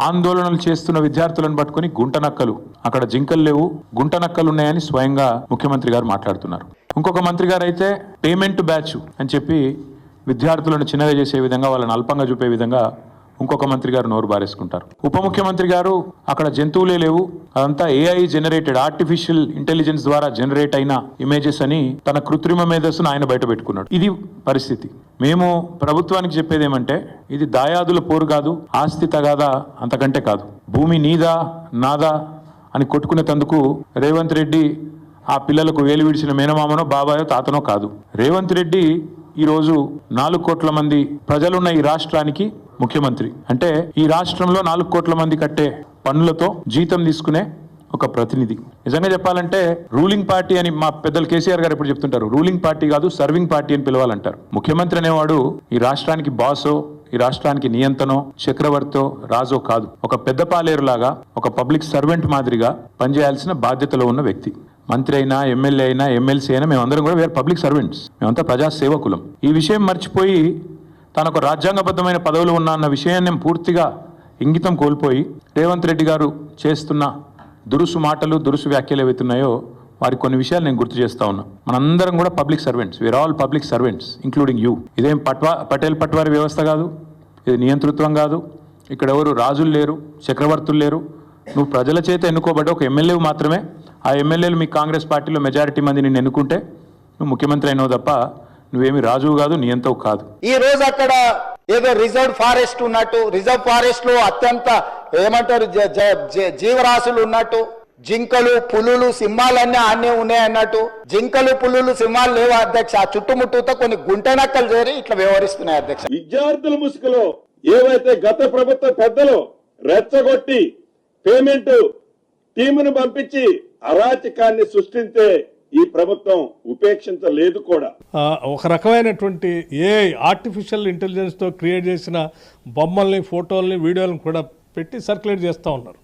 ఆందోళనలు చేస్తున్న విద్యార్థులను పట్టుకుని గుంటనక్కలు, అక్కడ జింకలు లేవు గుంటనక్కలు ఉన్నాయని స్వయంగా ముఖ్యమంత్రి గారు మాట్లాడుతున్నారు. ఇంకొక మంత్రి గారు అయితే పేమెంట్ బ్యాచ్ అని చెప్పి విద్యార్థులను చిన్నగా చేసే విధంగా, వాళ్ళని అల్పంగా చూపే విధంగా ఇంకొక మంత్రి గారు నోరు బారేసుకుంటారు. ఉప ముఖ్యమంత్రి గారు అక్కడ జంతువులే లేవు, అదంతా ఏఐ జనరేటెడ్, ఆర్టిఫిషియల్ ఇంటెలిజెన్స్ ద్వారా జనరేట్ అయిన ఇమేజెస్ అని తన కృత్రిమ మేధస్సును ఆయన బయట పెట్టుకున్నాడు. ఇది పరిస్థితి. మేము ప్రభుత్వానికి చెప్పేది ఏమంటే, ఇది దాయాదుల పోరు కాదు, ఆస్తి తగాదా అంతకంటే కాదు. భూమి నీదా నాదా అని కొట్టుకునేందుకు రేవంత్ రెడ్డి ఆ పిల్లలకు వేలు విడిచిన మేనమామనో బాబాయో తాతనో కాదు. రేవంత్ రెడ్డి ఈరోజు 4 కోట్ల మంది ప్రజలున్న ఈ రాష్ట్రానికి ముఖ్యమంత్రి. అంటే ఈ రాష్ట్రంలో 4 కోట్ల మంది కట్టే పన్నులతో జీతం తీసుకునే ఒక ప్రతినిధి. నిజంగా చెప్పాలంటే రూలింగ్ పార్టీ అని మా పెద్దలు కేసీఆర్ గారు ఎప్పుడు చెప్తుంటారు, రూలింగ్ పార్టీ కాదు సర్వింగ్ పార్టీ అని పిలవాలంటారు. ముఖ్యమంత్రి అనేవాడు ఈ రాష్ట్రానికి బాసో, ఈ రాష్ట్రానికి నియంతనో, చక్రవర్తో, రాజో కాదు. ఒక పెద్ద పాలేరులాగా, ఒక పబ్లిక్ సర్వెంట్ మాదిరిగా పనిచేయాల్సిన బాధ్యతలో ఉన్న వ్యక్తి. మంత్రి అయినా, ఎమ్మెల్యే అయినా, ఎమ్మెల్సీ అయినా మేమందరం కూడా వేరే పబ్లిక్ సర్వెంట్స్, మేమంతా ప్రజా సేవకులం. ఈ విషయం మర్చిపోయి తనకు రాజ్యాంగబద్ధమైన పదవులు ఉన్నా అన్న విషయాన్ని పూర్తిగా ఇంగితం కోల్పోయి రేవంత్ రెడ్డి గారు చేస్తున్న దురుసు మాటలు, దురుసు వ్యాఖ్యలు ఏవైతున్నాయో వారికి కొన్ని విషయాలు నేను గుర్తు చేస్తా ఉన్నా. మనందరం కూడా public servants, we are all public servants including you. ఇదేం పటేల్ పట్వారి వ్యవస్థ కాదు, ఇది నియంతృత్వం కాదు. ఇక్కడ ఎవరు రాజులు లేరు, చక్రవర్తులు లేరు. నువ్వు ప్రజల చేత ఎన్నుకోబడ్డ ఒక ఎమ్మెల్యే మాత్రమే. ఆ ఎమ్మెల్యేలు మీ కాంగ్రెస్ పార్టీలో మెజారిటీ మంది నిన్ను ఎన్నుకుంటే నువ్వు ముఖ్యమంత్రి అయినావు తప్ప నువ్వేమి రాజువు కాదు, నియంతవు కాదు. ఈ రోజు అక్కడ ఏదో రిజర్వ్ ఫారెస్ట్ ఉన్నట్టు, రిజర్వ్ ఫారెస్ట్ లో అత్యంత ఏమంటారు జీవరాశులు ఉన్నట్టు, జింకలు, పులులు, సింహాలన్నీ ఆనే ఉన్నాయి అన్నట్టు. జింకలు, పులులు, సింహాలు లేవు అధ్యక్ష. ఆ చుట్టుముట్టుతో కొన్ని గుంటనక్కలు చేరి ఇట్లా వ్యవహరిస్తున్నాయి అధ్యక్ష. విద్యార్థుల ముసుగులో ఏవైతే గత ప్రభుత్వ పెద్దలు రెచ్చగొట్టి పేమెంట్ టీమును పంపించి అరాచకాన్ని సృష్టించే ఈ ప్రభుత్వం ఉపేక్షించలేదు కూడా. ఒక రకమైనటువంటి ఆర్టిఫిషియల్ ఇంటెలిజెన్స్ తో క్రియేట్ చేసిన బొమ్మల్ని, ఫోటోల్ని, వీడియోలను కూడా పెట్టి సర్క్యులేట్ చేస్తూ ఉన్నారు.